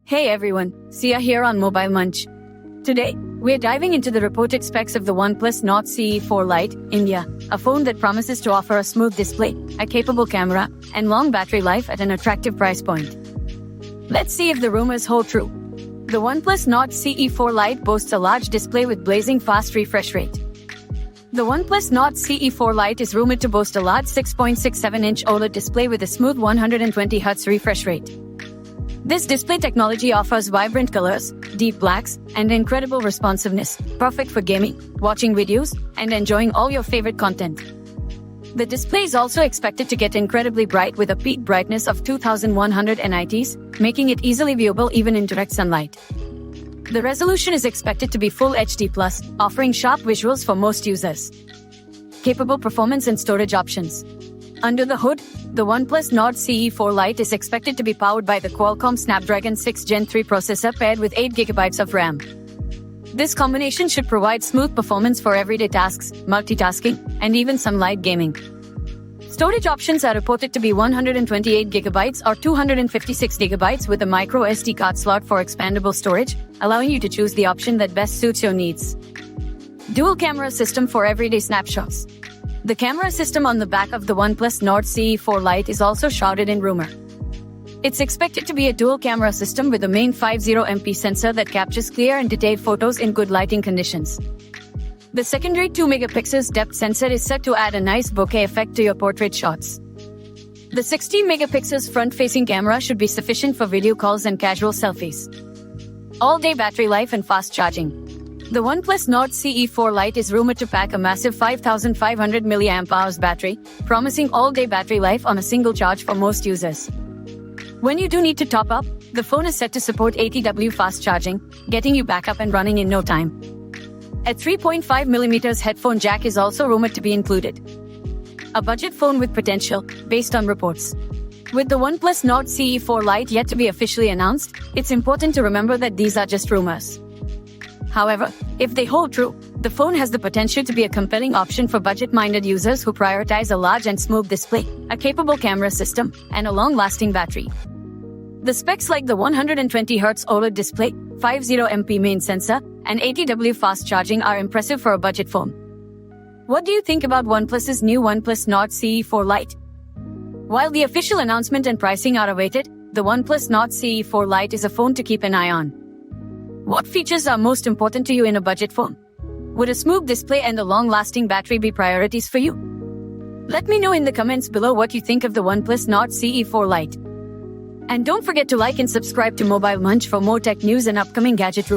Hey everyone, Sia here on Mobile Munch. Today, we're diving into the reported specs of the OnePlus Nord CE 4 Lite, India, a phone that promises to offer a smooth display, a capable camera, and long battery life at an attractive price point. Let's see if the rumors hold true. The OnePlus Nord CE 4 Lite boasts a large display with blazing fast refresh rate. The OnePlus Nord CE 4 Lite is rumored to boast a large 6.67-inch OLED display with a smooth 120Hz refresh rate. This display technology offers vibrant colors, deep blacks, and incredible responsiveness, perfect for gaming, watching videos, and enjoying all your favorite content. The display is also expected to get incredibly bright with a peak brightness of 2100 nits, making it easily viewable even in direct sunlight. The resolution is expected to be Full HD+, offering sharp visuals for most users. Capable performance and storage options. Under the hood, the OnePlus Nord CE 4 Lite is expected to be powered by the Qualcomm Snapdragon 6 Gen 3 processor paired with 8GB of RAM. This combination should provide smooth performance for everyday tasks, multitasking, and even some light gaming. Storage options are reported to be 128GB or 256GB with a micro SD card slot for expandable storage, allowing you to choose the option that best suits your needs. Dual camera system for everyday snapshots. The camera system on the back of the OnePlus Nord CE 4 Lite is also shrouded in rumor. It's expected to be a dual camera system with a main 50MP sensor that captures clear and detailed photos in good lighting conditions. The secondary 2MP depth sensor is set to add a nice bokeh effect to your portrait shots. The 16MP front-facing camera should be sufficient for video calls and casual selfies. All-day battery life and fast charging. The OnePlus Nord CE 4 Lite is rumored to pack a massive 5500 mAh battery, promising all-day battery life on a single charge for most users. When you do need to top up, the phone is set to support 80W fast charging, getting you back up and running in no time. A 3.5mm headphone jack is also rumored to be included. A budget phone with potential, based on reports. With the OnePlus Nord CE 4 Lite yet to be officially announced, it's important to remember that these are just rumors. However, if they hold true, the phone has the potential to be a compelling option for budget-minded users who prioritize a large and smooth display, a capable camera system, and a long-lasting battery. The specs like the 120Hz OLED display, 50MP main sensor, and 80W fast charging are impressive for a budget phone. What do you think about OnePlus's new OnePlus Nord CE 4 Lite? While the official announcement and pricing are awaited, the OnePlus Nord CE 4 Lite is a phone to keep an eye on. What features are most important to you in a budget phone? Would a smooth display and a long-lasting battery be priorities for you? Let me know in the comments below what you think of the OnePlus Nord CE 4 Lite. And don't forget to like and subscribe to Mobile Munch for more tech news and upcoming gadget reviews.